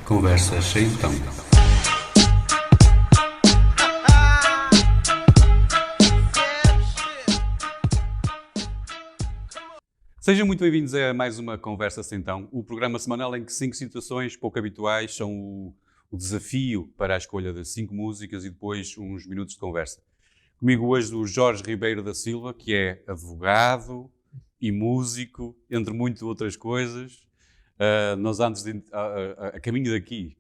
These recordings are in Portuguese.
Conversas sem tom. Sejam muito bem-vindos a mais uma Conversa Sem Tom, o programa semanal em que 5 situações pouco habituais são o desafio para a escolha de 5 músicas e depois uns minutos de conversa. Comigo hoje o Jorge Ribeiro da Silva, que é advogado e músico, entre muitas outras coisas. Nós antes a caminho daqui,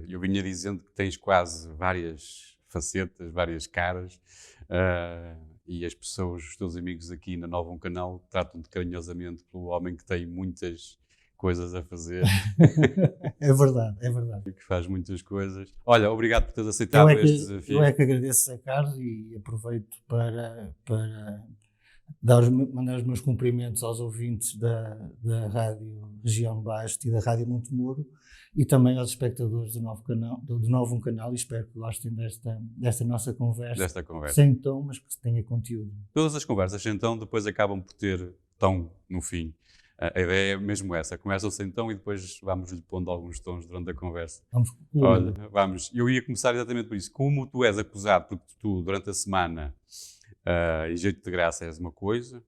eu vinha dizendo que tens quase várias facetas, várias caras, e as pessoas, os teus amigos aqui na Nova Canal, tratam-te carinhosamente pelo homem que tem muitas coisas a fazer. É verdade, é verdade. Que faz muitas coisas. Olha, obrigado por teres aceitado este desafio. Eu é que agradeço a Carlos e aproveito para mandar os meus cumprimentos aos ouvintes da Rádio Região Basto e da Rádio Montemuro e também aos espectadores do Novo Canal, e espero que gostem desta nossa conversa. Sem tom, mas que tenha conteúdo. Todas as conversas sem tom depois acabam por ter tom no fim. A ideia é mesmo essa, começam sem tom e depois vamos-lhe pondo alguns tons durante a conversa. Olha, vamos. Eu ia começar exatamente por isso. Como tu és acusado, porque tu durante a semana, em jeito de graça, és uma coisa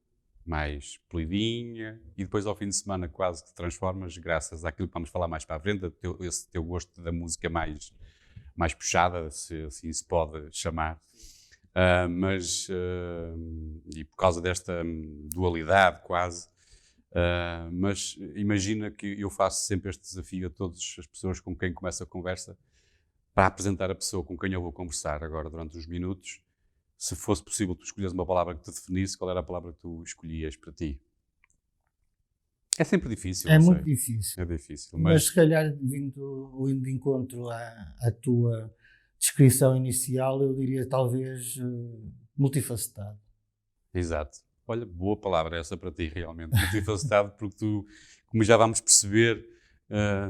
mais polidinha e depois ao fim de semana quase que te transformas, graças àquilo que vamos falar mais para a frente, esse teu gosto da música mais puxada, se assim se pode chamar. E por causa desta dualidade quase, mas imagina que eu faço sempre este desafio a todas as pessoas com quem começo a conversa para apresentar a pessoa com quem eu vou conversar agora durante uns minutos. Se fosse possível tu escolheres uma palavra que te definisse, qual era a palavra que tu escolhias para ti? É sempre difícil. É muito difícil. É difícil. Mas se calhar, indo de encontro à tua descrição inicial, eu diria talvez multifacetado. Exato. Olha, boa palavra essa para ti, realmente. Multifacetado, porque tu, como já vamos perceber,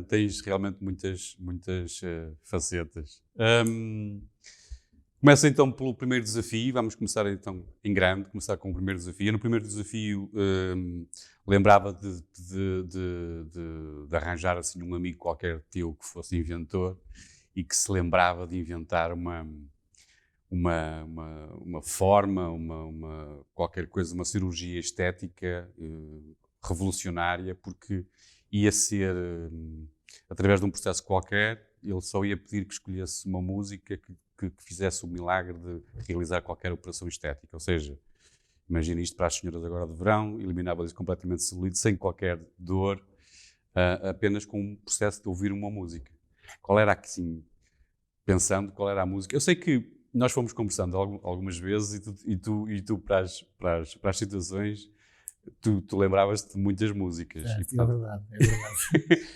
tens realmente muitas facetas. Começa então pelo primeiro desafio. Vamos começar então em grande, começar com o primeiro desafio. No primeiro desafio lembrava de arranjar assim um amigo qualquer teu que fosse inventor e que se lembrava de inventar uma forma, qualquer coisa, uma cirurgia estética revolucionária, porque ia ser, através de um processo qualquer, ele só ia pedir que escolhesse uma música que fizesse o milagre de realizar qualquer operação estética. Ou seja, imagina isto para as senhoras agora de verão, eliminava-lhes completamente celulite, sem qualquer dor, apenas com um processo de ouvir uma música. Qual era, assim, pensando, qual era a música? Eu sei que nós fomos conversando algumas vezes e tu para as situações, tu lembravas-te de muitas músicas. É verdade.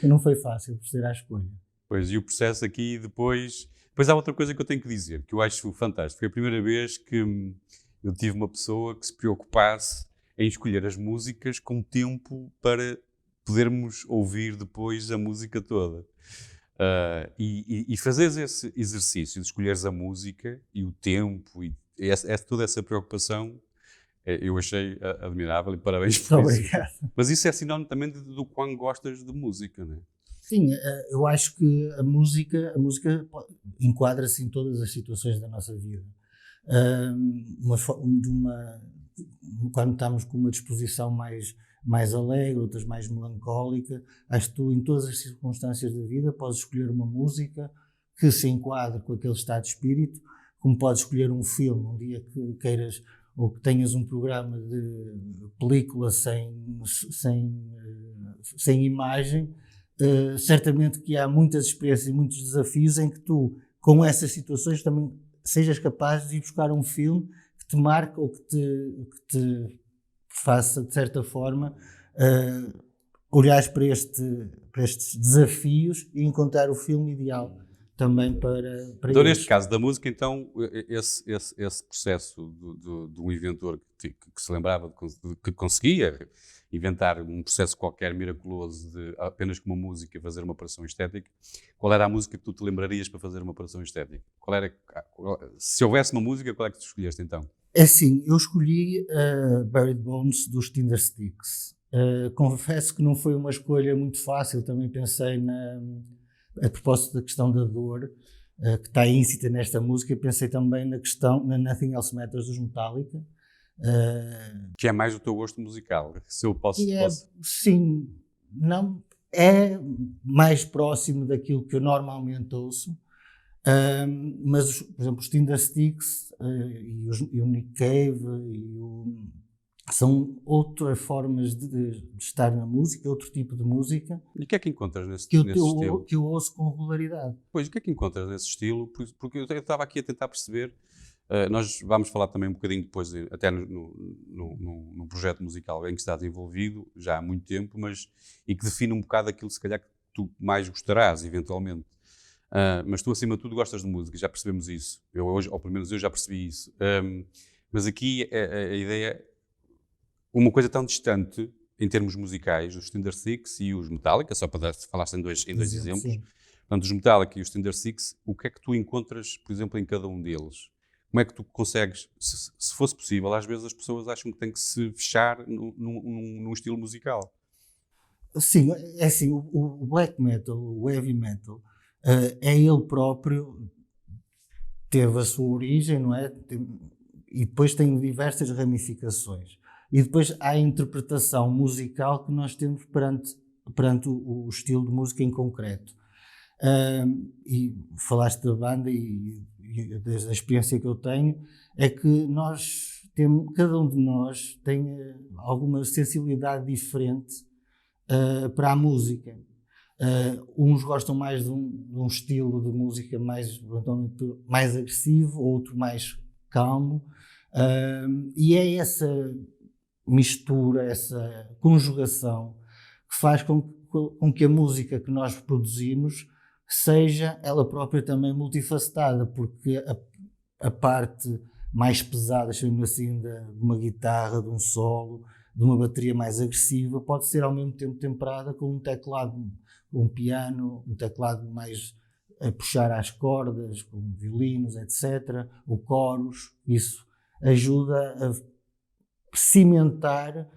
Não foi fácil proceder à escolha. Pois, e o processo aqui depois há outra coisa que eu tenho que dizer, que eu acho fantástico. Foi a primeira vez que eu tive uma pessoa que se preocupasse em escolher as músicas com tempo para podermos ouvir depois a música toda. E fazeres esse exercício de escolheres a música e o tempo e toda essa preocupação, eu achei admirável e parabéns por isso. Obrigado. Mas isso é sinónimo também do quão gostas de música, não é? Sim, eu acho que a música enquadra-se em todas as situações da nossa vida. Quando estamos com uma disposição mais alegre, outras mais melancólica, acho que tu, em todas as circunstâncias da vida, podes escolher uma música que se enquadre com aquele estado de espírito, como podes escolher um filme, um dia que queiras, ou que tenhas um programa de película sem imagem. Certamente que há muitas experiências e muitos desafios em que tu, com essas situações, também sejas capaz de ir buscar um filme que te marque ou que te faça, de certa forma, olhares para estes desafios e encontrar o filme ideal também para então, neste caso da música, então, esse processo de um inventor que se lembrava que conseguia inventar um processo qualquer miraculoso de apenas com uma música fazer uma operação estética, qual era a música que tu te lembrarias para fazer uma operação estética? Se houvesse uma música, qual é que tu escolheste então? É assim, eu escolhi Buried Bones dos Tindersticks. Confesso que não foi uma escolha muito fácil, também pensei A propósito da questão da dor, que está íncita nesta música, pensei também na questão, na Nothing Else Matters dos Metallica. Que é mais o teu gosto musical, se eu posso... Sim, não, é mais próximo daquilo que eu normalmente ouço, mas, por exemplo, os Tindersticks e o Nick Cave são outras formas de estar na música, outro tipo de música. E o que é que encontras nesse estilo? Que eu ouço com regularidade. Pois, o que é que encontras nesse estilo? Porque eu estava aqui a tentar perceber, nós vamos falar também um bocadinho depois, até no projeto musical em que estás envolvido, já há muito tempo, mas e que define um bocado aquilo, se calhar, que tu mais gostarás, eventualmente. Mas tu, acima de tudo, gostas de música, já percebemos isso. Eu hoje, ou pelo menos eu já percebi isso. Mas aqui a ideia, uma coisa tão distante em termos musicais, os Tindersticks e os Metallica, só para falaste em dois exemplos. Sim. Portanto, os Metallica e os Tindersticks, o que é que tu encontras, por exemplo, em cada um deles? Como é que tu consegues, se fosse possível, às vezes as pessoas acham que têm que se fechar num estilo musical. Sim, é assim, o black metal, o heavy metal, é ele próprio, teve a sua origem, não é? E depois tem diversas ramificações. E depois há a interpretação musical que nós temos perante o estilo de música em concreto. E falaste da banda e da experiência que eu tenho, é que nós temos, cada um de nós tem alguma sensibilidade diferente para a música. Uns gostam mais de um estilo de música mais agressivo, outro mais calmo, e é essa mistura, essa conjugação que faz com que a música que nós produzimos seja ela própria também multifacetada, porque a parte mais pesada, chamemos assim, de uma guitarra, de um solo, de uma bateria mais agressiva, pode ser ao mesmo tempo temperada com um teclado, um piano, um teclado mais a puxar às cordas, com violinos, etc., o coros. Isso ajuda a cimentar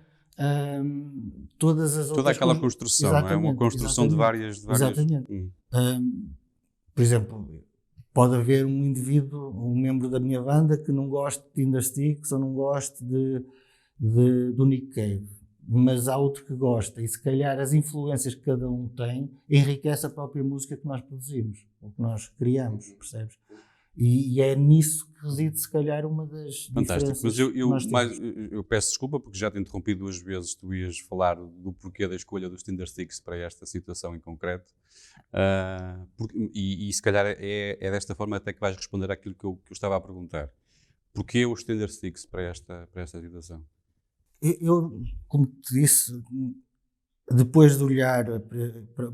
todas as outras... Toda aquela construção, não é? Uma construção de várias... Exatamente. Por exemplo, pode haver um indivíduo, um membro da minha banda que não goste de Tindersticks ou não goste do Nick Cave, mas há outro que gosta, e se calhar as influências que cada um tem enriquece a própria música que nós produzimos, ou que nós criamos, percebes? E é nisso que reside, se calhar, uma das diferenças. Fantástico, mas eu peço desculpa porque já te interrompi 2 vezes, tu ias falar do porquê da escolha dos Tindersticks para esta situação em concreto, e se calhar é desta forma até que vais responder àquilo que eu estava a perguntar. Porquê os Tindersticks para esta situação? Eu, como te disse, depois de olhar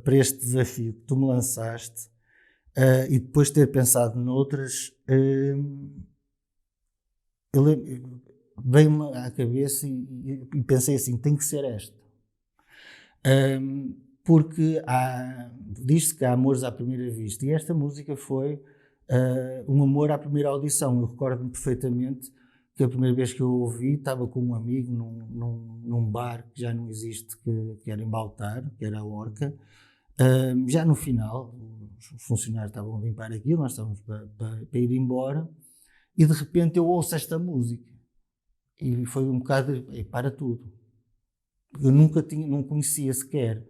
para este desafio que tu me lançaste, e depois de ter pensado noutras, veio-me à cabeça e pensei assim, tem que ser esta. Porque diz-se que há amores à primeira vista, e esta música foi um amor à primeira audição. Eu recordo-me perfeitamente que a primeira vez que eu ouvi, estava com um amigo num bar que já não existe, que era em Baltar, que era a Orca. Já no final, os funcionários estavam a limpar aquilo, nós estávamos para ir embora, e de repente eu ouço esta música e foi um bocado para tudo. Eu não conhecia sequer,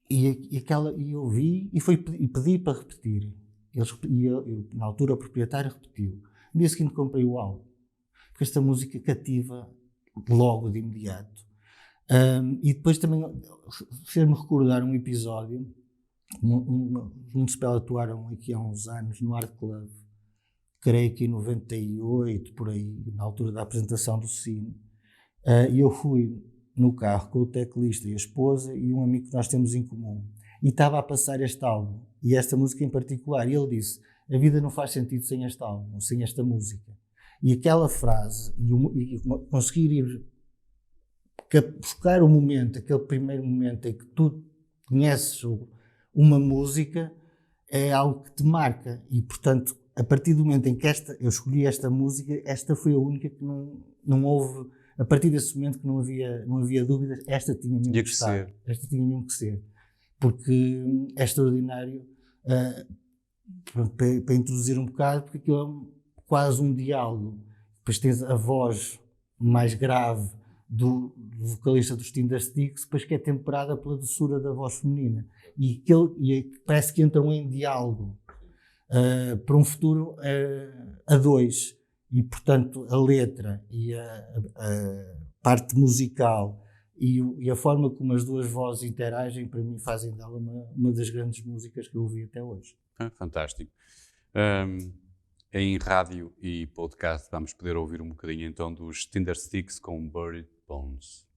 e eu ouvi e pedi para repetir. Eu, na altura, o proprietário repetiu. No dia seguinte comprei o álbum, porque esta música cativa logo de imediato. E depois também fez-me recordar um episódio, os Municipal atuaram aqui há uns anos no Art Club, creio que em 98, por aí, na altura da apresentação do Cine, e eu fui no carro com o teclista e a esposa e um amigo que nós temos em comum, e estava a passar este álbum, e esta música em particular, e ele disse, a vida não faz sentido sem este álbum, sem esta música. E aquela frase, e conseguir ir buscar o momento, aquele primeiro momento em que tu conheces uma música, é algo que te marca. E, portanto, a partir do momento em que eu escolhi esta música, esta foi a única que não houve, a partir desse momento que não havia dúvidas, esta tinha mesmo que estar. Esta tinha mesmo que ser. porque é extraordinário para introduzir um bocado, porque aquilo é quase um diálogo. Depois tens a voz mais grave do vocalista dos Tindersticks, depois que é temperada pela doçura da voz feminina. E parece que entram em diálogo para um futuro a dois. E, portanto, a letra e a parte musical e a forma como as duas vozes interagem, para mim, fazem dela uma das grandes músicas que eu ouvi até hoje. Fantástico. Em rádio e podcast vamos poder ouvir um bocadinho então dos Tindersticks com Buried Bones.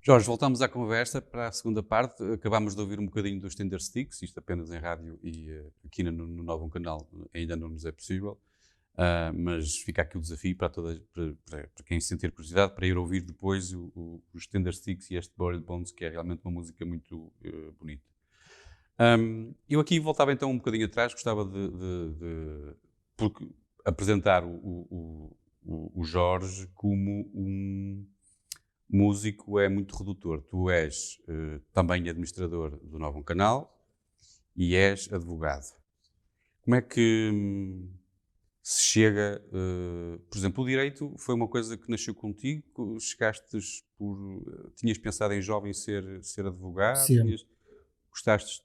Jorge, voltamos à conversa para a segunda parte. Acabámos de ouvir um bocadinho dos Tindersticks, isto apenas em rádio e aqui no novo canal ainda não nos é possível, mas fica aqui o desafio para quem sentir curiosidade para ir ouvir depois os Tindersticks e este Buried Bones, que é realmente uma música muito bonita. Eu aqui voltava então um bocadinho atrás, gostava de apresentar o Jorge como um músico é muito redutor. Tu és também administrador do Novo Canal e és advogado. Como é que se chega... por exemplo, o direito foi uma coisa que nasceu contigo? Tinhas pensado em jovem ser advogado? Sim.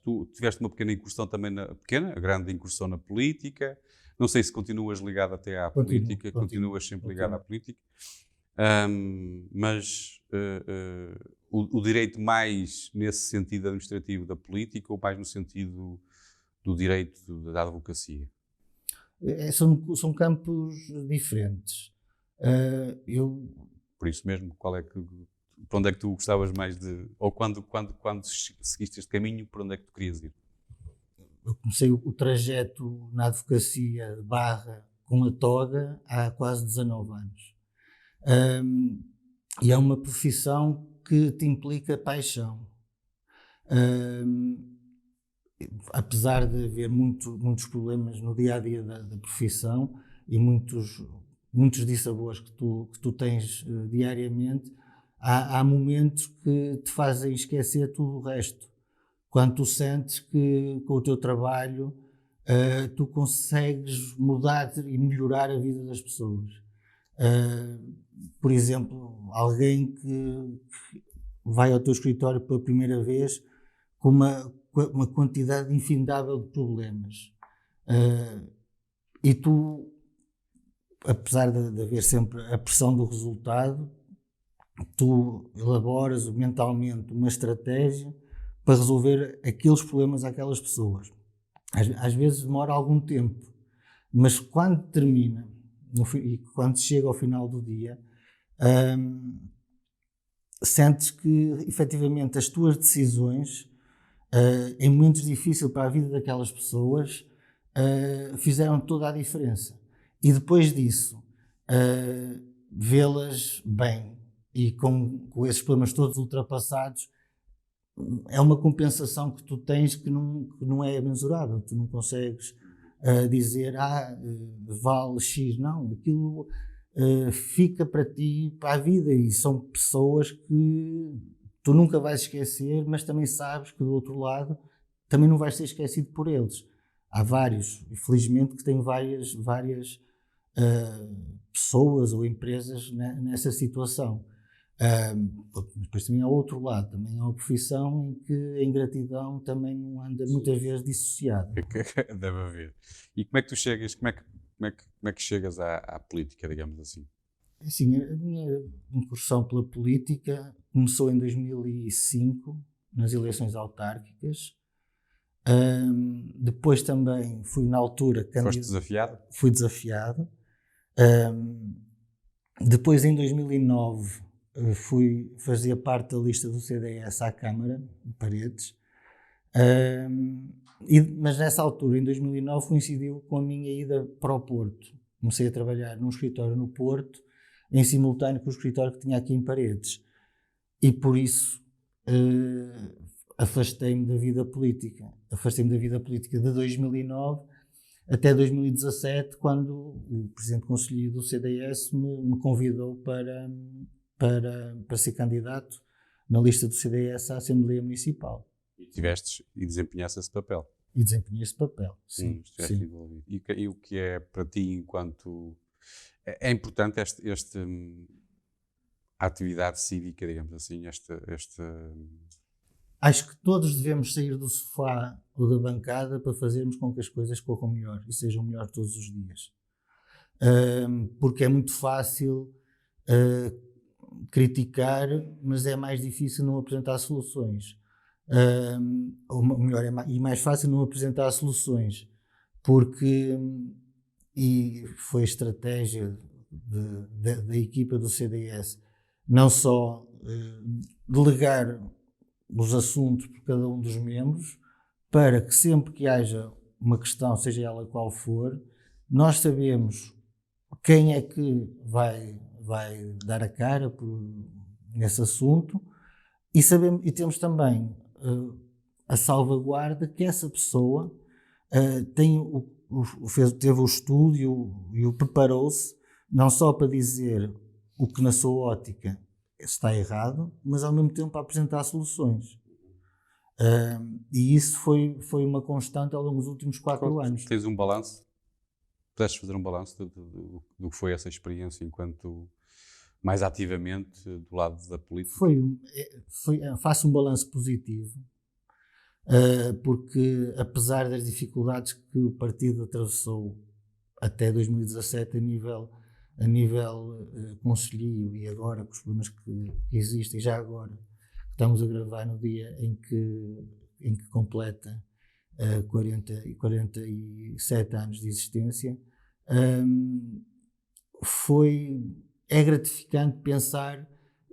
Tu tiveste uma pequena incursão também a grande incursão na política. Não sei se continuas ligado até à política, continuas sempre ligado à política. Mas o direito mais nesse sentido administrativo da política ou mais no sentido do direito da advocacia? São campos diferentes. Por isso mesmo, para onde é que tu gostavas mais de... Ou quando seguiste este caminho, para onde é que tu querias ir? Eu comecei o trajeto na advocacia com a toga há quase 19 anos. E é uma profissão que te implica paixão. Apesar de haver muitos problemas no dia-a-dia da profissão e muitos dissabores que tu tens diariamente, há momentos que te fazem esquecer tudo o resto. Quando tu sentes que com o teu trabalho tu consegues mudar e melhorar a vida das pessoas. Por exemplo, alguém que vai ao teu escritório pela primeira vez com uma quantidade infindável de problemas. E tu, apesar de haver sempre a pressão do resultado, tu elaboras mentalmente uma estratégia para resolver aqueles problemas àquelas pessoas. Às vezes demora algum tempo, mas quando termina e quando chega ao final do dia, sentes que efetivamente as tuas decisões em momentos difíceis para a vida daquelas pessoas fizeram toda a diferença. E depois disso, vê-las bem e com esses problemas todos ultrapassados, é uma compensação que tu tens que não é mensurável. Tu não consegues dizer, vale X. Não, aquilo fica para ti, para a vida, e são pessoas que tu nunca vais esquecer, mas também sabes que do outro lado também não vais ser esquecido por eles. Há vários, infelizmente, que têm várias pessoas ou empresas nessa situação. Depois também há outro lado, também é uma profissão em que a ingratidão também não anda muitas vezes dissociada. Deve haver. E como é que tu chegas, como é que chegas à política, digamos assim? Assim, a minha incursão pela política começou em 2005, nas eleições autárquicas. Depois também fui na altura... Foste desafiado? Fui desafiado. Depois, em 2009, fazia parte da lista do CDS à Câmara de Paredes. Mas nessa altura, em 2009, coincidiu com a minha ida para o Porto. Comecei a trabalhar num escritório no Porto, em simultâneo com o escritório que tinha aqui em Paredes. E por isso afastei-me da vida política. Afastei-me da vida política de 2009 até 2017, quando o presidente conselheiro do CDS me convidou para ser candidato na lista do CDS à Assembleia Municipal. E desempenhaste esse papel. E desempenhei esse papel, sim. Estiveste envolvido. E o que é para ti enquanto... É importante a atividade cívica, digamos assim, Acho que todos devemos sair do sofá ou da bancada para fazermos com que as coisas corram melhor e sejam melhor todos os dias. Porque é muito fácil criticar, mas é mais difícil não apresentar soluções. Ou melhor, e mais fácil não apresentar soluções, porque, e foi estratégia da equipa do CDS, não só delegar os assuntos por cada um dos membros, para que sempre que haja uma questão, seja ela qual for, nós sabemos quem é que vai dar a cara nesse assunto e temos também a salvaguarda que essa pessoa teve o estudo e preparou-se não só para dizer o que na sua ótica está errado, mas ao mesmo tempo para apresentar soluções. E isso foi uma constante ao longo dos últimos 4 anos. Tens um balanço? Pudeste fazer um balanço do que foi essa experiência enquanto mais ativamente do lado da política? Faço um balanço positivo, porque apesar das dificuldades que o partido atravessou até 2017 a nível conselhio e agora com os problemas que existem, já agora estamos a gravar no dia em que completa 47 anos de existência, é gratificante pensar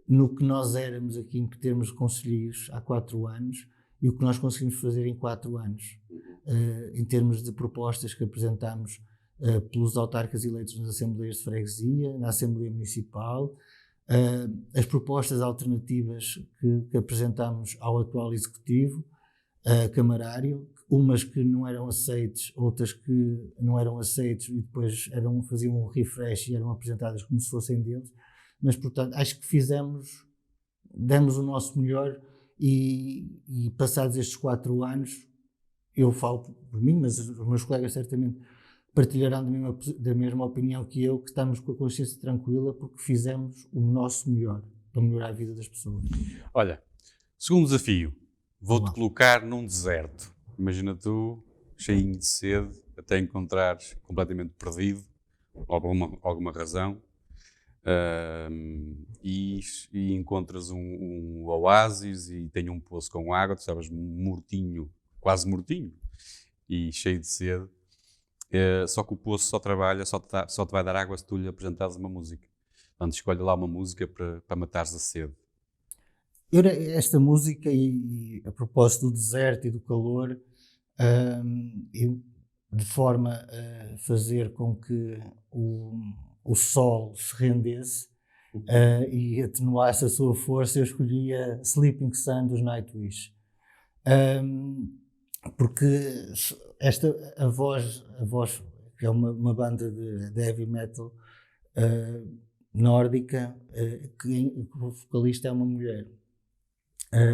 no que nós éramos aqui em termos de conselheiros há 4 anos e o que nós conseguimos fazer em 4 anos, em termos de propostas que apresentámos pelos autarcas eleitos nas Assembleias de Freguesia, na Assembleia Municipal, as propostas alternativas que apresentámos ao atual Executivo camarário, umas que não eram aceites, outras que não eram aceites e depois faziam um refresh e eram apresentadas como se fossem deles, mas portanto acho que demos o nosso melhor e passados estes 4 anos, eu falo por mim, mas os meus colegas certamente partilharão da mesma opinião que eu, que estamos com a consciência tranquila porque fizemos o nosso melhor para melhorar a vida das pessoas. Olha, segundo desafio, vou-te colocar num deserto. Imagina tu, cheinho de sede, até encontrares completamente perdido, alguma razão, e encontras um oásis e tem um poço com água, tu estavas mortinho, quase mortinho, e cheio de sede. Só que o poço só te vai dar água se tu lhe apresentares uma música. Portanto, escolhe lá uma música para matares a sede. Esta música, e a propósito do deserto e do calor, de forma a fazer com que o sol se rendesse e atenuasse a sua força, eu escolhi a Sleeping Sun dos Nightwish. Porque a voz, que é uma banda de heavy metal nórdica, que o vocalista é uma mulher.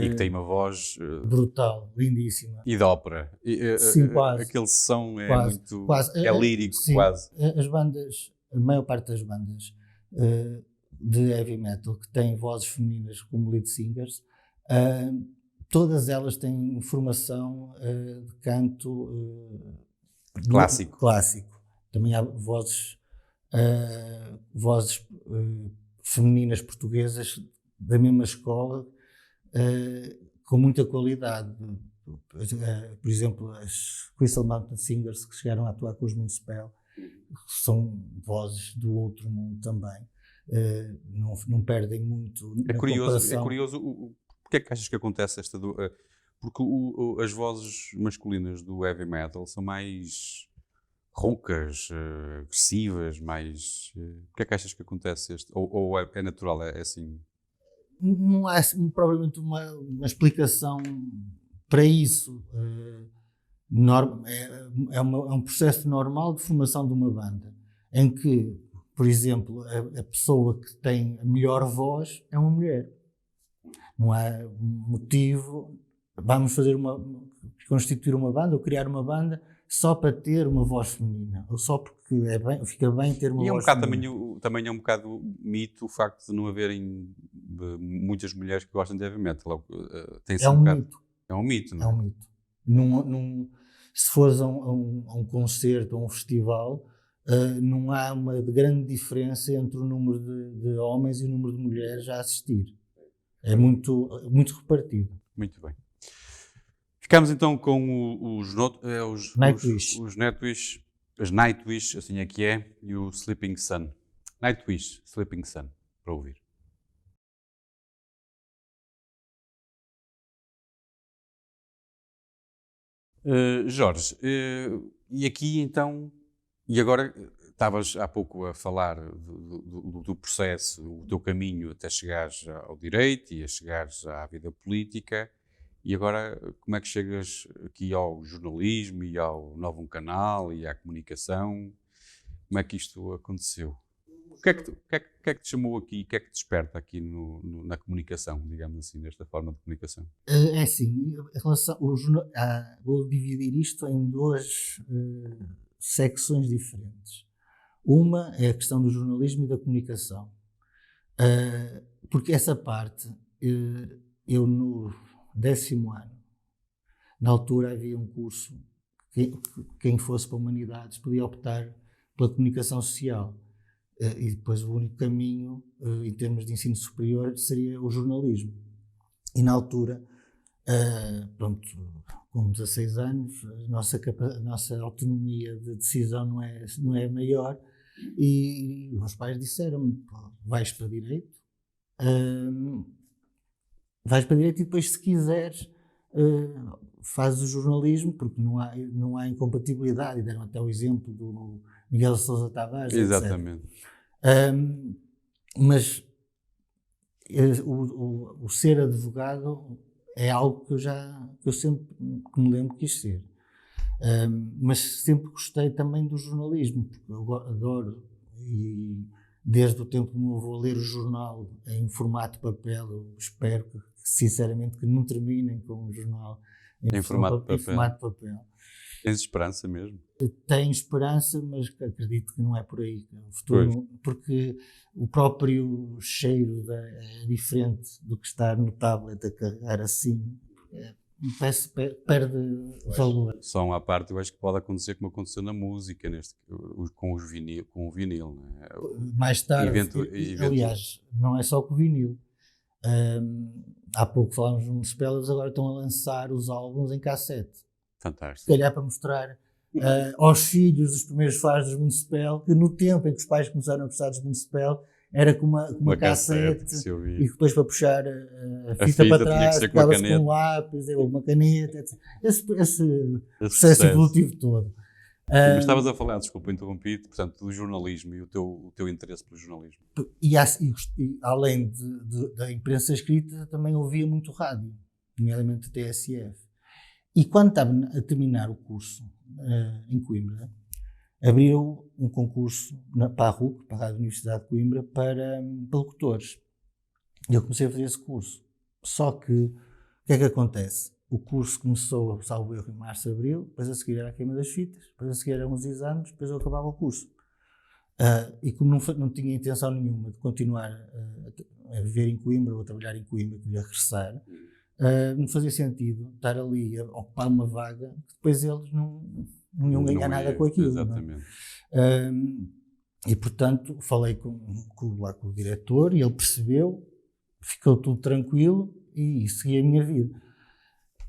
E que tem uma voz brutal, lindíssima. E de ópera. Sim, quase. Aquele som é quase. É lírico, sim, quase. A maior parte das bandas de heavy metal que têm vozes femininas como lead singers, todas elas têm formação de canto clássico. Também há vozes femininas portuguesas da mesma escola, com muita qualidade. Por exemplo, as Crystal Mountain Singers, que chegaram a atuar com os Moonspell, são vozes do outro mundo também. Não perdem muito. É curioso. Porque é que achas que acontece porque as vozes masculinas do heavy metal são mais roucas, agressivas, mais... Porque é que achas que acontece ou é natural, é assim? Não há provavelmente uma explicação para isso. É um processo normal de formação de uma banda, em que, por exemplo, a pessoa que tem a melhor voz é uma mulher. Não há motivo, vamos constituir uma banda ou criar uma banda só para ter uma voz feminina, ou só porque fica bem ter uma voz feminina. Também é um bocado mito o facto de não haverem muitas mulheres que gostam de heavy metal. Mito. É um mito, não é? É um mito. Se fores a um concerto ou um festival, não há uma grande diferença entre o número de homens e o número de mulheres a assistir. É muito repartido. Muito bem. Ficamos então com os Nightwish, as Nightwish, assim é que é, e o Sleeping Sun. Nightwish, Sleeping Sun, para ouvir. Jorge, e aqui então, e agora estavas há pouco a falar do processo, o teu caminho até chegares ao direito e a chegares à vida política, e agora como é que chegas aqui ao jornalismo e ao novo canal e à comunicação? Como é que isto aconteceu? O que é que te chamou aqui, o que é que te desperta aqui na comunicação, digamos assim, nesta forma de comunicação? É assim, vou dividir isto em duas secções diferentes. Uma é a questão do jornalismo e da comunicação. Porque essa parte, eu no 10º ano, na altura havia um curso, quem fosse para Humanidades podia optar pela comunicação social. E depois o único caminho, em termos de ensino superior, seria o jornalismo. E na altura, pronto, com 16 anos, a nossa autonomia de decisão não é maior, e os meus pais disseram-me: vais para Direito, e depois, se quiseres, fazes o jornalismo, porque não há incompatibilidade. E deram até o exemplo do Miguel Sousa Tavares. Exatamente. Mas o ser advogado é algo que eu sempre que me lembro quis ser. Mas sempre gostei também do jornalismo, porque eu adoro, e desde o tempo do meu avô ler o jornal em formato papel, eu espero sinceramente que não terminem com um jornal em formato papel. Tens esperança mesmo? Tenho esperança, mas acredito que não é por aí. O futuro, porque o próprio cheiro é diferente do que estar no tablet a carregar assim. Perde valor. Só à parte, eu acho que pode acontecer como aconteceu na música, com o vinil. Não é? Mais tarde, aliás, não é só com o vinil. Há pouco falámos de Municipal, eles agora estão a lançar os álbuns em cassete. Fantástico. Se calhar para mostrar aos filhos dos primeiros fãs dos Municipal que no tempo em que os pais começaram a gostar dos Municipal era com uma cassete, e depois para puxar a fita para trás ficava-se com um lápis ou uma caneta, etc. Esse processo evolutivo todo. Mas estavas a falar, desculpa, interrompi-te, portanto, do jornalismo e o teu interesse pelo jornalismo. E além da imprensa escrita, também ouvia muito rádio, nomeadamente TSF. E quando estava a terminar o curso em Coimbra, abriu um concurso para a RUC, para a Rádio Universidade de Coimbra, para locutores. E eu comecei a fazer esse curso. Só que, o que é que acontece? O curso começou, salvo erro, em março, abril, depois a seguir era a queima das fitas, depois a seguir eram os exames, depois eu acabava o curso. E como não tinha intenção nenhuma de continuar a viver em Coimbra ou a trabalhar em Coimbra, queria regressar, não fazia sentido estar ali a ocupar uma vaga que depois eles não iam ganhar nada com aquilo. Exatamente. E portanto falei com o diretor e ele percebeu, ficou tudo tranquilo e segui a minha vida.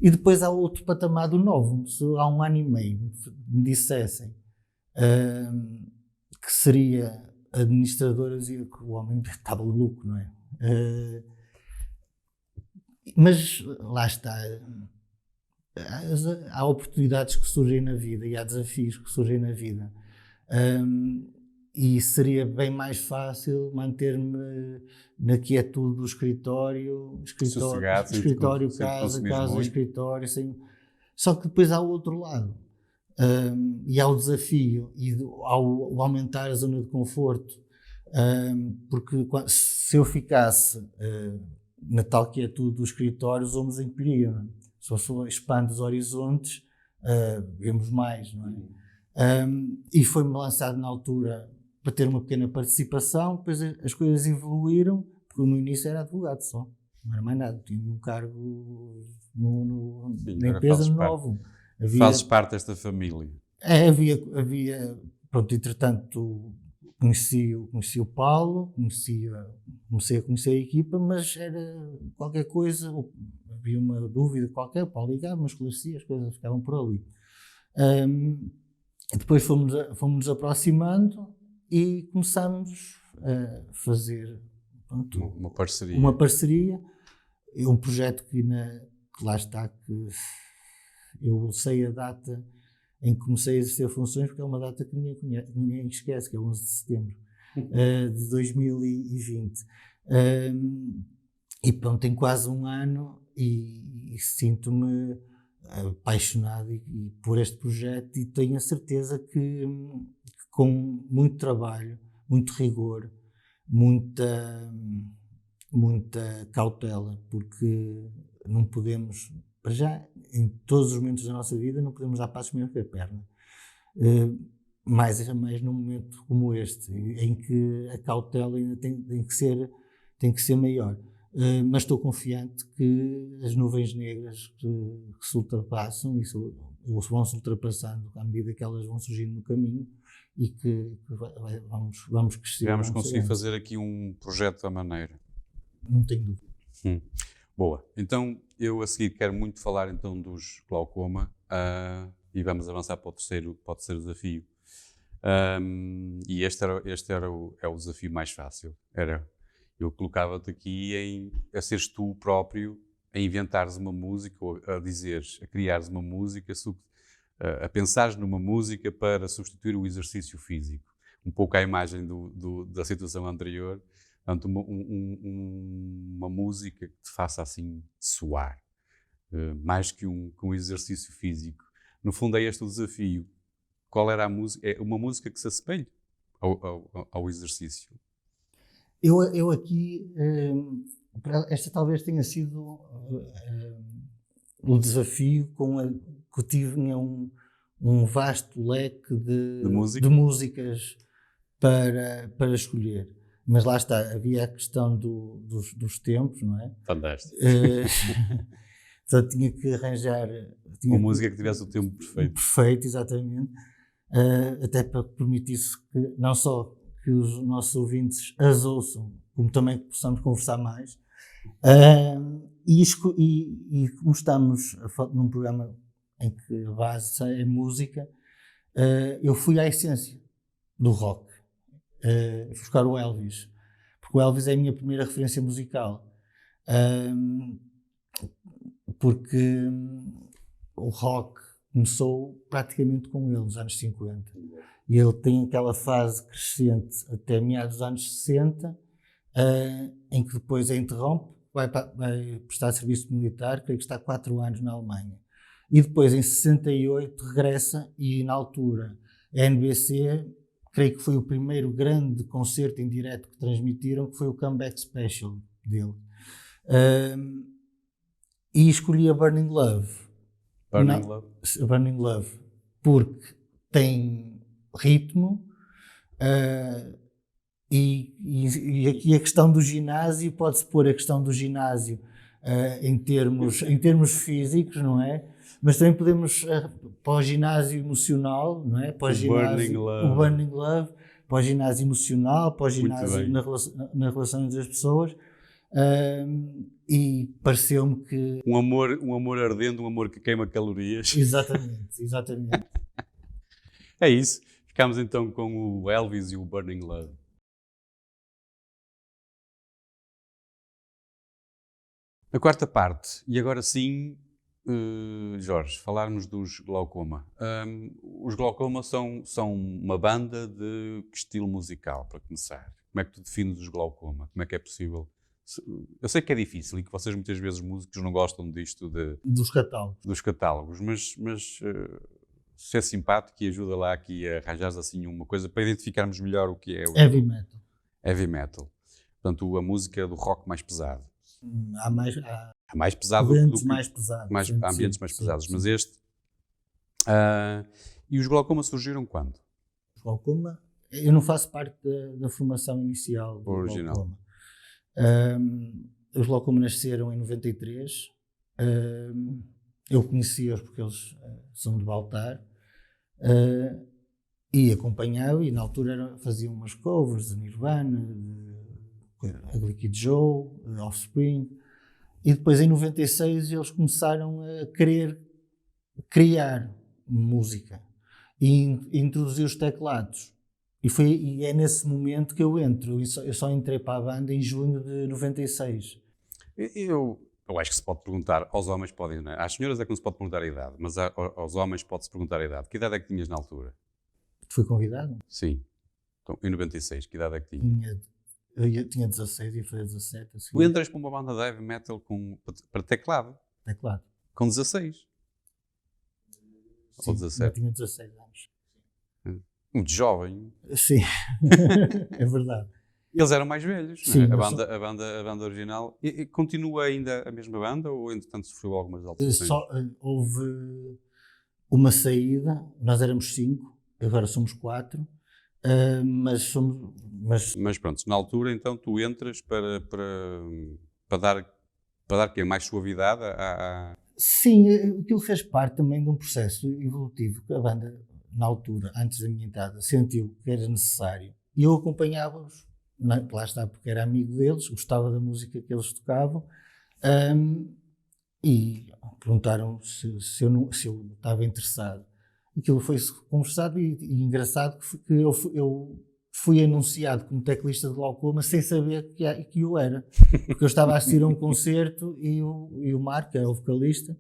E depois há outro patamar do novo. Se há 1 ano e meio me dissessem que seria administrador, eu dizia que o homem estava louco, não é? Mas lá está, há oportunidades que surgem na vida e há desafios que surgem na vida, e seria bem mais fácil manter-me na quietude do escritório, Sossegado, casa, escritório, Só que depois há o outro lado. E há o desafio e ao aumentar a zona de conforto. Porque se eu ficasse na tal quietude do escritório, os ombros encolhiam. Não é? Se eu expando os horizontes, vemos mais. Não é? E foi-me lançado na altura para ter uma pequena participação, depois as coisas evoluíram, porque no início era advogado só, não era mais nada, tinha um cargo na empresa novo. Fazes parte desta família. Havia, pronto, entretanto conheci o Paulo, comecei a conhecer a equipa, mas era qualquer coisa, havia uma dúvida qualquer, o Paulo ligava, mas esclarecia, as coisas ficavam por ali. Depois fomos aproximando e começámos a fazer, pronto, uma parceria, um projeto que lá está, que eu sei a data em que comecei a exercer funções, porque é uma data que ninguém esquece, que é 11 de setembro de 2020. E pronto, tem quase um ano e sinto-me apaixonado por este projeto e tenho a certeza que com muito trabalho, muito rigor, muita cautela, porque não podemos, para já, em todos os momentos da nossa vida, não podemos dar passos maior que a perna. Mais num momento como este, em que a cautela ainda tem que ser maior. Mas estou confiante que as nuvens negras que se ultrapassam ou vão se ultrapassando à medida que elas vão surgindo no caminho e que vamos crescer. Vamos conseguir fazer aqui um projeto à maneira. Não tenho dúvida. Boa. Então, eu a seguir quero muito falar então dos glaucoma e vamos avançar para o terceiro desafio. E este é o desafio mais fácil. Eu colocava-te aqui a seres tu próprio a inventares uma música, ou a criares uma música, a pensares numa música para substituir o exercício físico. Um pouco à imagem da situação anterior. Portanto, uma música que te faça assim suar, mais que um exercício físico. No fundo é este o desafio. Qual era a música? É uma música que se assemelhe ao exercício. Eu aqui, esta talvez tenha sido o desafio que eu tive um vasto leque de músicas para escolher. Mas lá está, havia a questão dos tempos, não é? Fantástico. Portanto, tinha que arranjar... Uma música que tivesse o tempo perfeito. Perfeito, exatamente. Até para que permitisse que, não só que os nossos ouvintes as ouçam, como também que possamos conversar mais. E como estamos num programa em que a base é música, eu fui à essência do rock. Fui buscar o Elvis, porque o Elvis é a minha primeira referência musical, porque o rock começou praticamente com ele nos anos 50 e ele tem aquela fase crescente até meados dos anos 60, em que depois a interrompe, vai prestar serviço militar, creio que está 4 anos na Alemanha, e depois em 68 regressa e na altura a NBC, creio que foi o primeiro grande concerto em direto que transmitiram, que foi o Comeback Special dele. E escolhi a Burning Love. Burning Love, porque tem ritmo e aqui a questão do ginásio, pode-se pôr a questão do ginásio em termos físicos, não é? Mas também podemos para o ginásio emocional, não é? Para o Burning Love, para o ginásio emocional, para o ginásio na relação entre as pessoas. E pareceu-me que... Um amor ardente, um amor que queima calorias. Exatamente. É isso. Ficamos então com o Elvis e o Burning Love. A quarta parte, e agora sim, Jorge, falarmos dos glaucoma. Os glaucoma são uma banda de que estilo musical, para começar? Como é que tu defines os glaucoma? Como é que é possível Eu sei que é difícil e que vocês muitas vezes músicos não gostam disto Dos catálogos. dos catálogos, mas ser simpático e ajuda lá aqui a arranjar assim uma coisa para identificarmos melhor o que é o Heavy metal. heavy metal. Portanto, a música do rock mais pesado. Há É mais pesado ambientes do que mais pesados. sim, há ambientes sim, mais sim, pesados, sim. mas este... e os Glaucoma surgiram quando? Glaucoma, eu não faço parte da formação inicial do Original. Glaucoma. Os Glaucoma nasceram em 93. Eu conhecia-os porque eles são de Baltar. E acompanhava, e na altura faziam umas covers de Nirvana, de Ugly Kid Joe, de Offspring. E depois em 96 eles começaram a querer criar música e introduzir os teclados. E é nesse momento que eu entro. Eu só entrei para a banda em junho de 96. Eu acho que se pode perguntar, aos homens podem, não é? Às senhoras é que não se pode perguntar a idade, mas aos homens pode-se perguntar a idade. Que idade é que tinhas na altura? Fui convidado? Sim. Então, em 96, que idade é que tinhas? Eu tinha 16 e foi 17. Assim, Tu entras para uma banda de heavy metal para teclado, teclado. com 16. Sim, Ou 17. eu tinha 16 anos. Muito jovem. Sim, é verdade. Eles eram mais velhos, Sim, não é? mas A banda original. E continua ainda a mesma banda ou entretanto sofreu algumas alterações? Houve uma saída, nós éramos 5, agora somos 4, mas Mas pronto, na altura então tu entras para dar que é mais suavidade à... sim, aquilo fez parte também de um processo evolutivo que a banda, na altura, antes da minha entrada, sentiu que era necessário. E eu acompanhava-os, lá está, porque era amigo deles, gostava da música que eles tocavam, e perguntaram se eu estava interessado. Aquilo foi-se conversado e engraçado que eu fui anunciado como teclista de Glaucoma sem saber que eu era. Porque eu estava a assistir a um concerto e o Marco, que era o vocalista,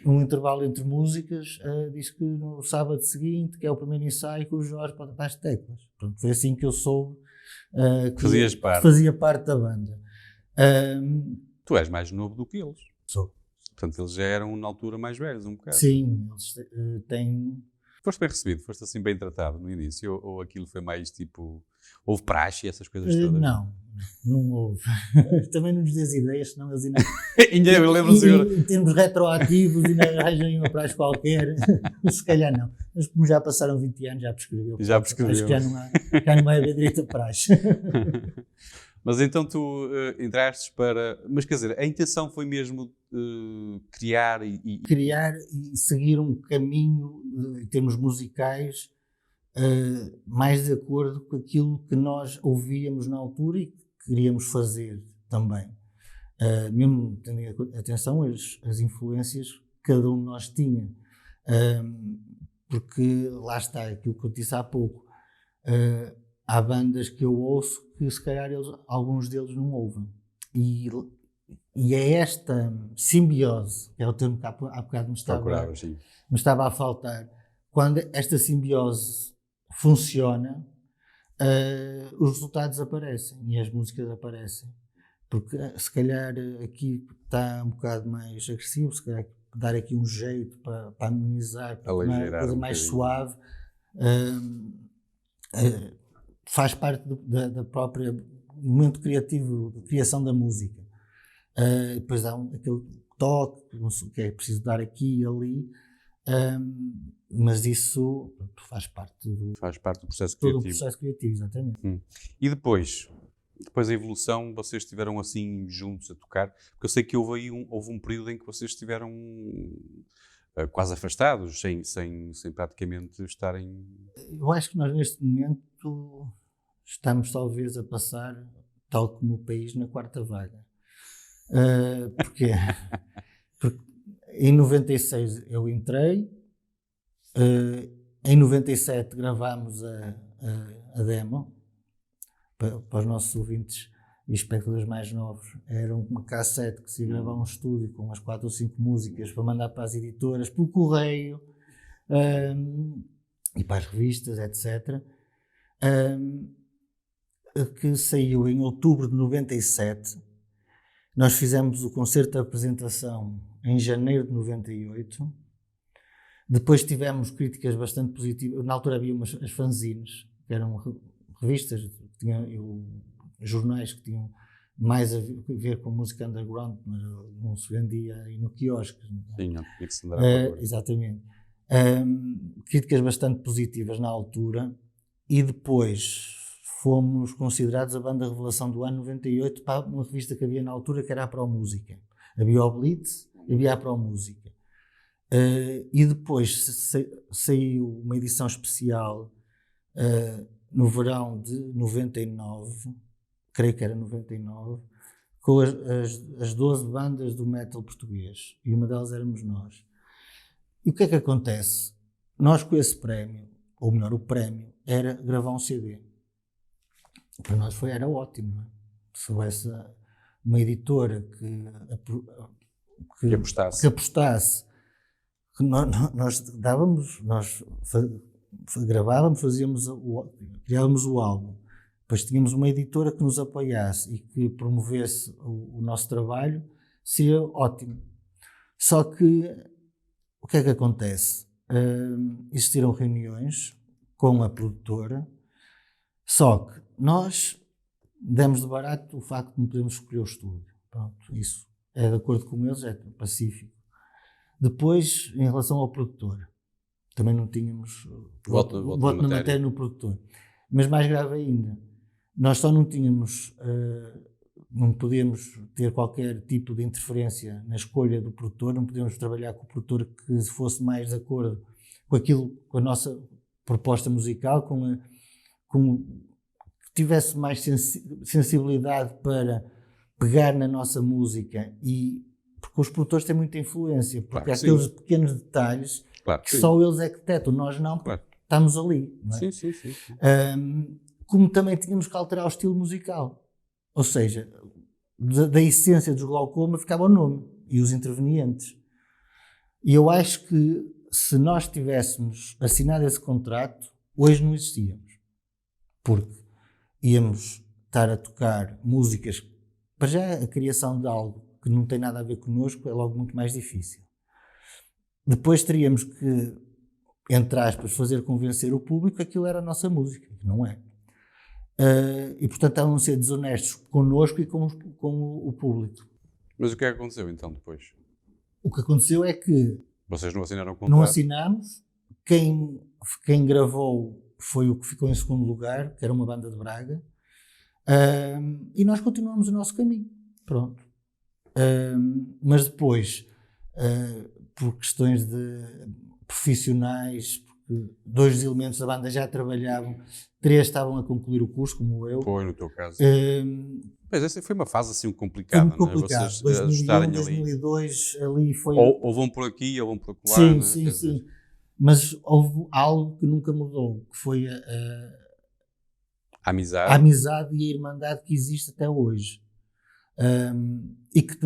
num intervalo entre músicas, disse que no sábado seguinte, que é o primeiro ensaio, com o Jorge para as teclas. Pronto, foi assim que eu soube que fazia parte da banda. Tu és mais novo do que eles. Sou. Portanto, eles já eram na altura mais velhos, um bocado. Sim, eles têm... Foste bem recebido, foste assim bem tratado no início, ou aquilo foi mais tipo, houve praxe e essas coisas todas? Não houve. Também não nos dês ideias, senão eles ainda... Ainda eu lembro-se agora. Em termos retroativos, ainda arranjam uma praxe qualquer. Se calhar não. Mas como já passaram 20 anos, já prescreveu. Já prescreveu. Acho que já não vai haver direito a praxe. Mas então tu entraste para... Mas quer dizer, a intenção foi mesmo criar e... Criar e seguir um caminho, em termos musicais, mais de acordo com aquilo que nós ouvíamos na altura e que queríamos fazer também. Mesmo tendo em atenção as influências que cada um de nós tinha. Porque lá está, aquilo que eu disse há pouco. Há bandas que eu ouço que se calhar alguns deles não ouvem. E é esta simbiose, que é o termo que há bocado me estava a faltar. Quando esta simbiose funciona, os resultados aparecem e as músicas aparecem. Porque se calhar aqui está um bocado mais agressivo, se calhar dar aqui um jeito para amenizar, para tornar a coisa mais suave. Faz parte da própria momento criativo, de criação da música. Depois há aquele toque que é preciso dar aqui e ali, mas isso faz parte do processo criativo. Todo o processo criativo, exatamente. E depois a evolução, vocês estiveram assim juntos a tocar? Porque eu sei que houve um período em que vocês estiveram quase afastados, sem praticamente estarem... Eu acho que nós neste momento estamos talvez a passar, tal como o país, na quarta vaga. Porque em 96 eu entrei, em 97 gravámos a demo, para os nossos ouvintes e espectadores mais novos. Era uma cassete que se ia gravar um estúdio com umas 4 ou 5 músicas para mandar para as editoras, pelo correio, e para as revistas, etc. que saiu em outubro de 97. Nós fizemos o concerto de apresentação em janeiro de 98. Depois tivemos críticas bastante positivas. Na altura havia as fanzines, que eram revistas, jornais que tinham mais a ver com música underground, mas não se vendia aí no quiosque. Sim, não tinha que se andar exatamente. Críticas bastante positivas na altura, e depois fomos considerados a banda revelação do ano 98 para uma revista que havia na altura, que era a Pro Música. Havia o Blitz, havia a Pro Música. E depois saiu uma edição especial no verão de 99, creio que era 99, com as 12 bandas do metal português, e uma delas éramos nós. E o que é que acontece? Nós, com esse prémio, ou melhor, o prémio era gravar um CD. Para nós era ótimo, não é? Se houvesse uma editora que apostasse, que nós gravávamos, criávamos o álbum, depois tínhamos uma editora que nos apoiasse e que promovesse o nosso trabalho, seria ótimo. Só que o que é que acontece? Existiram reuniões com a produtora, só que nós demos de barato o facto de não podermos escolher o estúdio. Pronto, isso é de acordo com eles, é pacífico. Depois, em relação ao produtor, também não tínhamos voto na matéria no produtor. Mas mais grave ainda, nós só não tínhamos, não podíamos ter qualquer tipo de interferência na escolha do produtor, não podíamos trabalhar com o produtor que fosse mais de acordo com aquilo, com a nossa proposta musical, que tivesse mais sensibilidade para pegar na nossa música, porque os produtores têm muita influência, porque há aqueles pequenos detalhes que só eles é que detectam, nós não, porque estamos ali. Não é? Sim. Como também tínhamos que alterar o estilo musical, ou seja, da essência dos Glaucoma ficava o nome e os intervenientes. E eu acho que se nós tivéssemos assinado esse contrato, hoje não existíamos, porque íamos estar a tocar músicas. Para já, a criação de algo que não tem nada a ver connosco é logo muito mais difícil. Depois teríamos que, entre aspas, fazer convencer o público que aquilo era a nossa música, que não é. E, portanto, estavam a ser desonestos connosco e com o público. Mas o que é que aconteceu, então, depois? O que aconteceu é que... Vocês não assinaram o contrato? Não assinámos. Quem gravou foi o que ficou em segundo lugar, que era uma banda de Braga. E nós continuamos o nosso caminho. Pronto. Mas depois, por questões profissionais, porque 2 dos elementos da banda já trabalhavam, 3 estavam a concluir o curso, como eu. Foi, no teu caso. Pois, essa foi uma fase assim complicada, foi muito complicado. Não é? Vocês ajustarem 2002, ali foi... Ou vão por aqui, ou vão por acolá. Sim. Mas houve algo que nunca mudou, que foi a amizade e a irmandade que existe até hoje. E que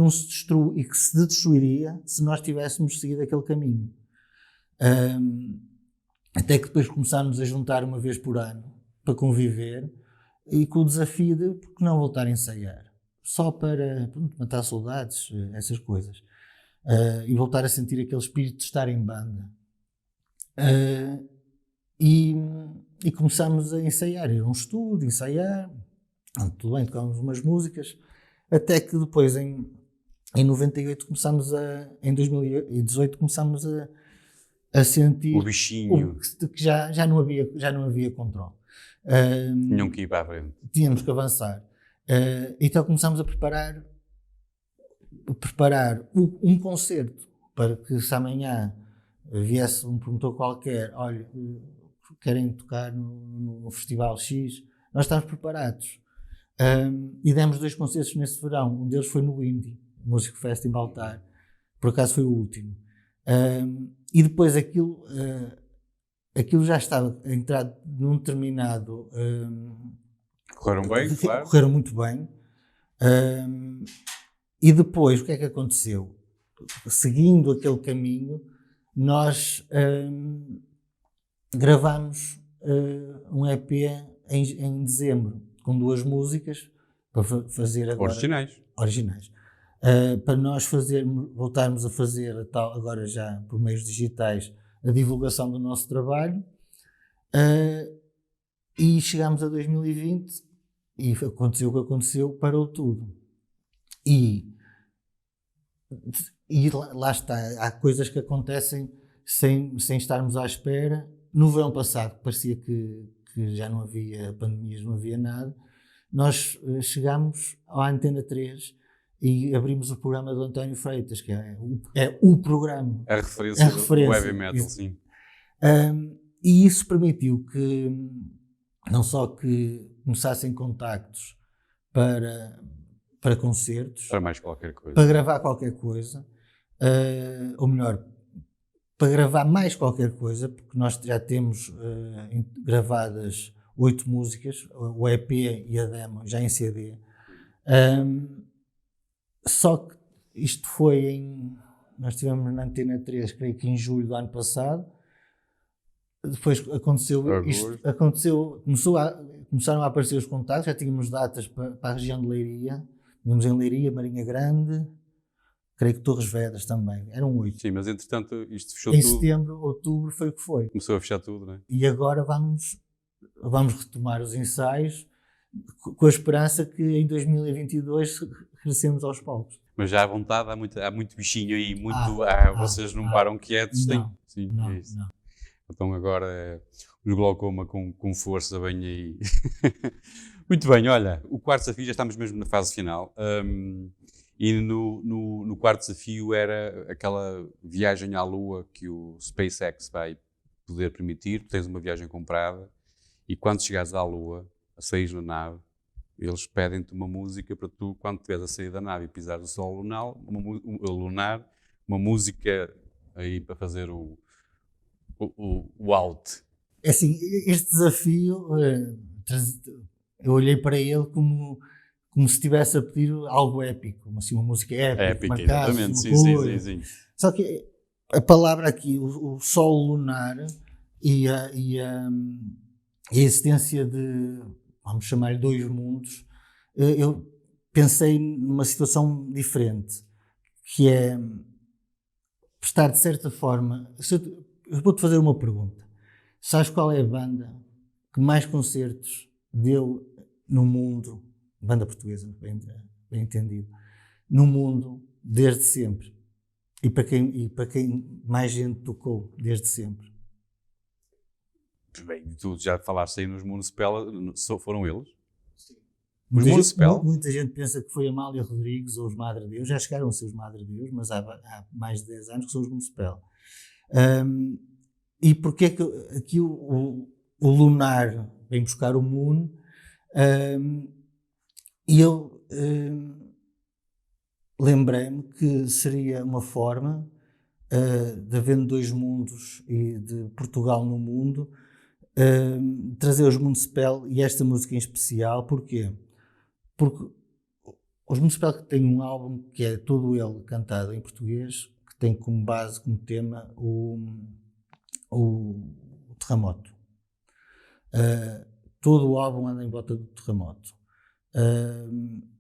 se destruiria se nós tivéssemos seguido aquele caminho. Até que depois começámos a juntar uma vez por ano para conviver, e com o desafio de porque não voltar a ensaiar, só para matar saudades, essas coisas, e voltar a sentir aquele espírito de estar em banda. E começámos a ensaiar, ir a um estúdio, ensaiar, tudo bem, tocámos umas músicas, até que depois em 98 em 2018 começámos a sentir o bichinho, que já não havia controle. Tinham que ir para a frente. Tínhamos que avançar. Então começámos a preparar um concerto para que se amanhã viesse um promotor qualquer, olha, querem tocar no Festival X, nós estávamos preparados. E demos 2 concertos nesse verão. Um deles foi no Indie Music Fest em Baltar, por acaso foi o último. E depois aquilo já estava entrado num determinado... Correram bem, claro. Correram muito bem. E depois, o que é que aconteceu? Seguindo aquele caminho, nós gravámos um EP em dezembro. com 2 músicas para fazer agora originais. Para nós voltarmos a fazer agora já por meios digitais a divulgação do nosso trabalho, e chegámos a 2020 e aconteceu o que aconteceu, parou tudo. E lá está, há coisas que acontecem sem estarmos à espera. No verão passado parecia que já não havia pandemias, não havia nada. Nós chegámos à Antena 3 e abrimos o programa do António Freitas, que é o programa. A referência do heavy metal, sim. E isso permitiu que não só que começassem contactos para concertos, para mais qualquer coisa, para gravar qualquer coisa, ou melhor, para gravar mais qualquer coisa, porque nós já temos gravadas 8 músicas, o EP e a demo já em CD. Só que isto nós estivemos na Antena 3, creio que em julho do ano passado. Depois começaram a aparecer os contactos, já tínhamos datas para a região de Leiria, tínhamos em Leiria, Marinha Grande, creio que Torres Vedras também, eram 8. Sim, mas entretanto isto fechou tudo. Em setembro, outubro foi o que foi. Começou a fechar tudo, não é? E agora vamos retomar os ensaios com a esperança que em 2022 regressemos aos palcos. Mas já à vontade, há muito bichinho aí, vocês não param quietos? Não, sim, não, é isso. Não. Então agora o glaucoma com força vem aí. Muito bem, olha, o quarto desafio, já estamos mesmo na fase final. E no quarto desafio era aquela viagem à Lua que o SpaceX vai poder permitir. Tu tens uma viagem comprada e quando chegares à Lua, a sair na nave, eles pedem-te uma música para tu, quando estiveres a sair da nave e pisares o solo lunar, uma música aí para fazer o out. É assim, este desafio, eu olhei para ele como se estivesse a pedir algo épico, assim, uma música épica, exatamente, sim. Só que a palavra aqui, o solo lunar e a existência de, vamos chamar-lhe, 2 mundos, eu pensei numa situação diferente, que é estar de certa forma. Eu vou-te fazer uma pergunta. Sabes qual é a banda que mais concertos deu no mundo, banda portuguesa, bem entendido, no mundo desde sempre? E para quem mais gente tocou desde sempre? Bem, tu já falaste aí nos Municipal, foram eles? Sim. Municipal? Muita gente pensa que foi a Amália Rodrigues ou os Madre Deus, já chegaram a ser os Madre Deus, mas há mais de 10 anos que são os Municipal. E porque é que aqui o lunar vem buscar o moon, e eu lembrei-me que seria uma forma de havendo 2 mundos e de Portugal no mundo, trazer os Municipal e esta música em especial. Porquê? Porque os Municipal têm um álbum que é todo ele cantado em português, que tem como base, como tema, o terremoto. Todo o álbum anda em volta do terremoto.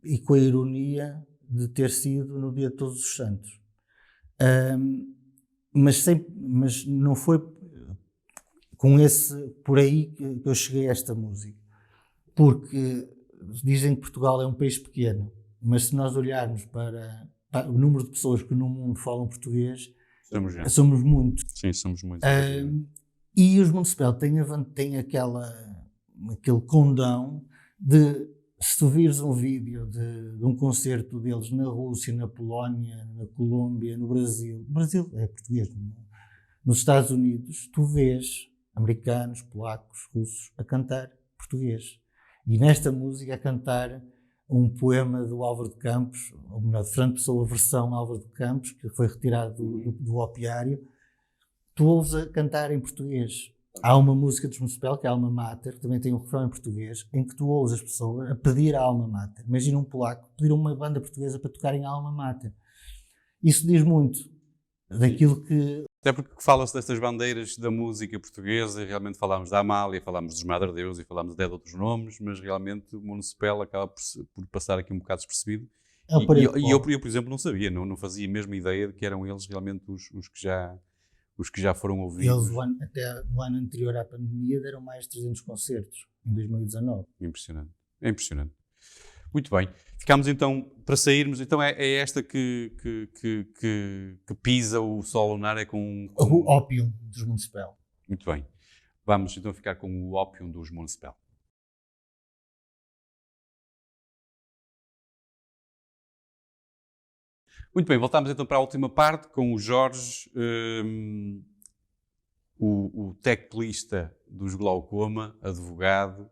E com a ironia de ter sido no dia de Todos os Santos. Mas não foi por aí que eu cheguei a esta música. Porque dizem que Portugal é um país pequeno, mas se nós olharmos para o número de pessoas que no mundo falam português, somos muitos. Sim, somos muitos. E os Municipal têm aquele condão de, se tu vires um vídeo de um concerto deles na Rússia, na Polónia, na Colômbia, no Brasil é português, nos Estados Unidos, tu vês americanos, polacos, russos a cantar português. E nesta música a cantar um poema do Álvaro de Campos, ou melhor, de Fernando Pessoa, a versão Álvaro de Campos, que foi retirado do Opiário, tu ouves a cantar em português. Há uma música dos Municipal, que é a Alma Mater, que também tem um refrão em português, em que tu ouves as pessoas a pedir a Alma Mater. Imagina um polaco pedir a uma banda portuguesa para tocarem a Alma Mater. Isso diz muito daquilo que Até porque fala-se destas bandeiras da música portuguesa, e realmente falámos da Amália, falámos dos Madre Deus e falámos até de outros nomes, mas realmente o Municipal acaba por passar aqui um bocado despercebido. É o Parede Eu, Pop. por exemplo, não sabia, não fazia mesmo ideia de que eram eles realmente os que já foram ouvidos. Eles, até no ano anterior à pandemia, deram mais de 300 concertos, em 2019. Impressionante. É impressionante. Muito bem. Ficámos então, para sairmos, então é esta que pisa o sol lunar, é com... O Ópio dos Municipal. Muito bem. Vamos então ficar com o Ópio dos Municipal. Muito bem, voltamos então para a última parte com o Jorge, o teclista dos Glaucoma, advogado.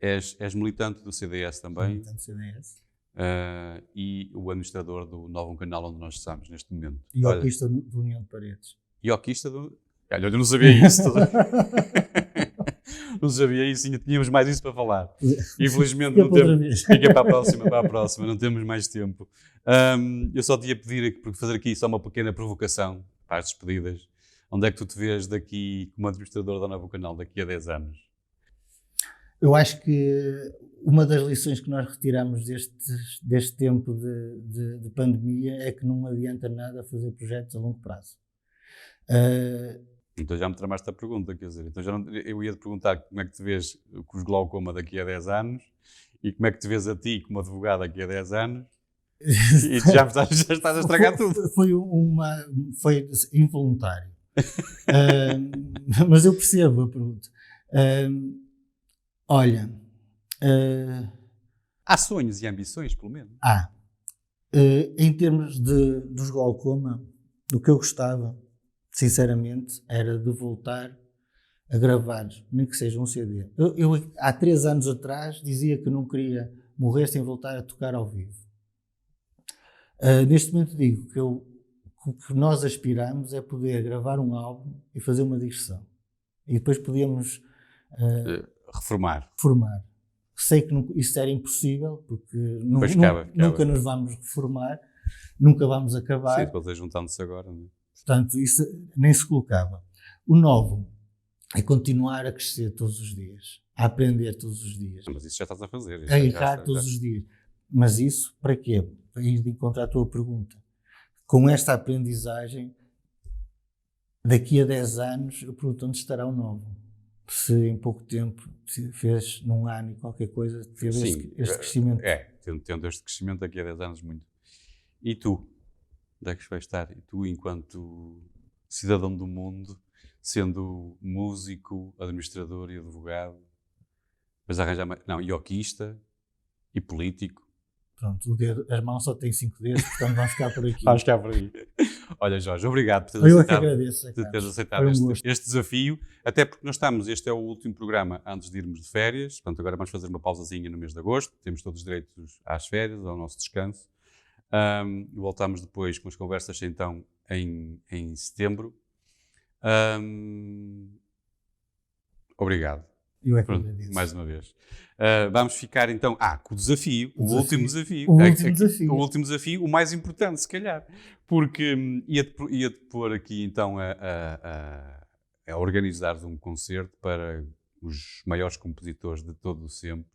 És militante do CDS também. Militante do CDS. E o administrador do novo canal onde nós estamos neste momento. E hoquista do União de Paredes. E hoquista do... Olha, eu não sabia isso. Não sabia isso, ainda tínhamos mais isso para falar. Infelizmente não temos. Fica para a próxima, não temos mais tempo. Eu só te ia pedir, fazer aqui só uma pequena provocação para as despedidas. Onde é que tu te vês daqui, como administrador do novo canal, daqui a 10 anos? Eu acho que uma das lições que nós retiramos deste tempo de pandemia é que não adianta nada fazer projetos a longo prazo. Então já me tramaste a pergunta, quer dizer, então eu ia te perguntar como é que te vês com os Glaucoma daqui a 10 anos e como é que te vês a ti como advogado daqui a 10 anos e tu já estás a estragar tudo. Foi involuntário. Mas eu percebo a pergunta. Olha... há sonhos e ambições, pelo menos. Em termos dos Glaucoma, o que eu gostava, sinceramente, era de voltar a gravar, nem que seja um CD. Eu há 3 anos atrás dizia que não queria morrer sem voltar a tocar ao vivo. Neste momento digo que o que nós aspiramos é poder gravar um álbum e fazer uma digressão. E depois podíamos reformar. Sei que isso era impossível, porque nunca nos vamos reformar, nunca vamos acabar. Sim, depois juntando-se agora, não é? Portanto, isso nem se colocava. O novo é continuar a crescer todos os dias, a aprender todos os dias. Mas isso já estás a fazer. A errar todos os dias. Mas isso para quê? Para ir de encontro à tua pergunta. Com esta aprendizagem, daqui a 10 anos, eu pergunto onde estará o novo. Se em pouco tempo, se fez num ano e qualquer coisa, teve este crescimento. Tendo este crescimento daqui a 10 anos muito. E tu? Onde é que vais estar? E tu, enquanto cidadão do mundo, sendo músico, administrador e advogado, mas arranjar mais... Não, ioquista e político. Pronto, as mãos só têm 5 dedos, portanto vamos ficar por aqui. Vamos ficar por aí. Olha, Jorge, obrigado por teres aceitado este desafio, até porque este é o último programa antes de irmos de férias, portanto agora vamos fazer uma pausazinha no mês de agosto, temos todos os direitos às férias, ao nosso descanso. Voltamos depois com as conversas então em setembro. Obrigado. Eu é que agradeço. Mais uma vez. Vamos ficar então com o desafio, o último desafio. O último desafio, o mais importante, se calhar. Porque ia-te pôr aqui então a organizar um concerto para os maiores compositores de todo o sempre.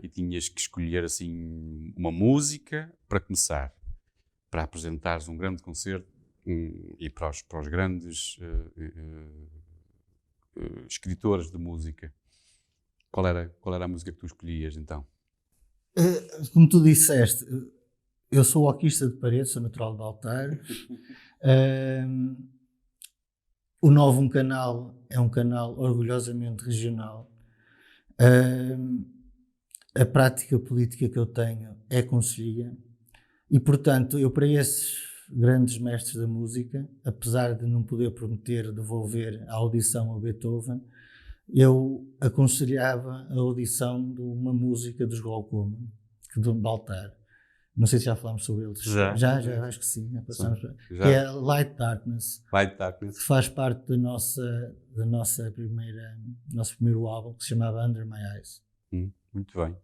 E tinhas que escolher assim uma música para começar, para apresentares um grande concerto e para os grandes escritores de música. Qual era a música que tu escolhias então? Como tu disseste, eu sou hoquista de Paredes, sou natural de Baltar. O Novo Canal é um canal orgulhosamente regional. A prática política que eu tenho é conselhia e, portanto, eu para esses grandes mestres da música, apesar de não poder prometer devolver a audição a Beethoven, eu aconselhava a audição de uma música dos Glaucoma, de Baltar. Não sei se já falámos sobre eles. Já, acho que sim. Que é Light Darkness. Que faz parte do nosso primeiro álbum, que se chamava Under My Eyes. Muito bem.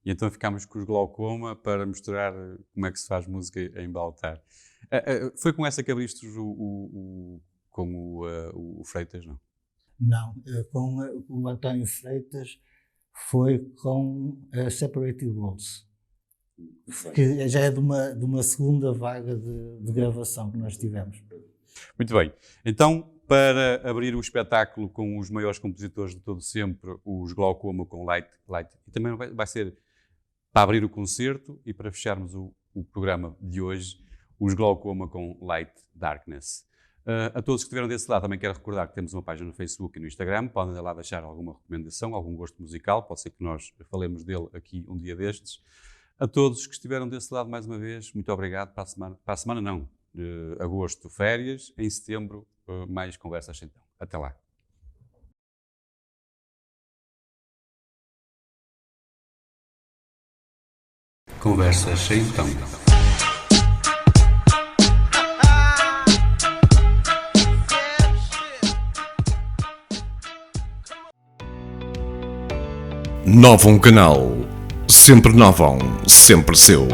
E então ficámos com os Glaucoma para mostrar como é que se faz música em Baltar. Foi com essa que abriste com o Freitas, não? Não, com o António Freitas foi com Separated Worlds, que já é de uma segunda vaga de gravação que nós tivemos. Muito bem. Então, para abrir o espetáculo com os maiores compositores de todo sempre, os Glaucoma com Light, e também vai ser para abrir o concerto e para fecharmos o programa de hoje, os Glaucoma com Light Darkness. A todos que estiveram desse lado, também quero recordar que temos uma página no Facebook e no Instagram, podem lá deixar alguma recomendação, algum gosto musical, pode ser que nós falemos dele aqui um dia destes. A todos que estiveram desse lado, mais uma vez, muito obrigado. Para a semana não, de agosto, férias, em setembro, mais conversas então. Até lá. Conversas então. Novum Canal. Sempre Novum, sempre seu.